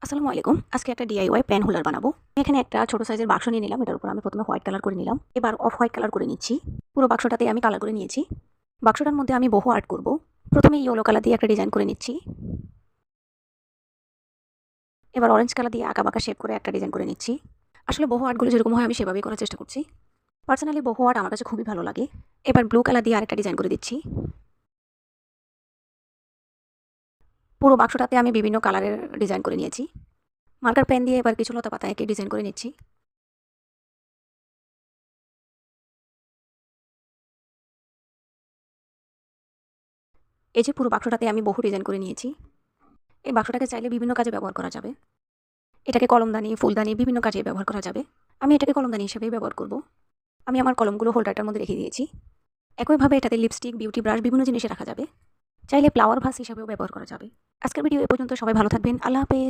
আসসালামু আলাইকুম। আজকে একটা DIY পেন হোল্ডার বানাবো। এখানে একটা ছোট সাইজের বাক্স নিয়ে নিলাম। এটার উপর আমি প্রথমে হোয়াইট কালার করে নিলাম। এবার অফ হোয়াইট কালার করে নিচ্ছি। পুরো বাক্সটাতে আমি কালার করে নিয়েছি। বাক্সটার মধ্যে আমি বহু আর্ট করব। প্রথমে ইয়েলো কালার দিয়ে একটা ডিজাইন করে নিচ্ছি। এবার অরেঞ্জ কালার দিয়ে আঁকাবাঁকা শেপ করে একটা ডিজাইন করে নিচ্ছি। আসলে বহু আর্টগুলো যেরকম হয় আমি সেভাবেই করার চেষ্টা করছি। পার্সোনালি বহু আর্ট আমার কাছে খুবই ভালো লাগে। এবার ব্লু কালার দিয়ে আরেকটা ডিজাইন করে দিচ্ছি। পুরো বাক্সটাতে আমি বিভিন্ন কালারের ডিজাইন করে নিয়েছি। মার্কার পেন দিয়ে এবার কিছু লতা পাতা এঁকে ডিজাইন করে নিচ্ছি। এই যে পুরো বাক্সটাতে আমি বহু ডিজাইন করে নিয়েছি। এই বাক্সটাকে চাইলে বিভিন্ন কাজে ব্যবহার করা যাবে। এটাকে কলমদানি, ফুলদানি বিভিন্ন কাজে ব্যবহার করা যাবে। আমি এটাকে কলমদানি হিসেবেই ব্যবহার করব। আমি আমার কলমগুলো হোল্ডারটার মধ্যে রেখে দিয়েছি। একইভাবে এটাতে লিপস্টিক, বিউটি ব্রাশ বিভিন্ন জিনিসে রাখা যাবে। চাইলে ফ্লাওয়ার ভাস হিসাবেও ব্যবহার করা যাবে। আজকের ভিডিও এ পর্যন্ত। সবাই ভালো থাকবেন। আল্লাহ হাফেজ।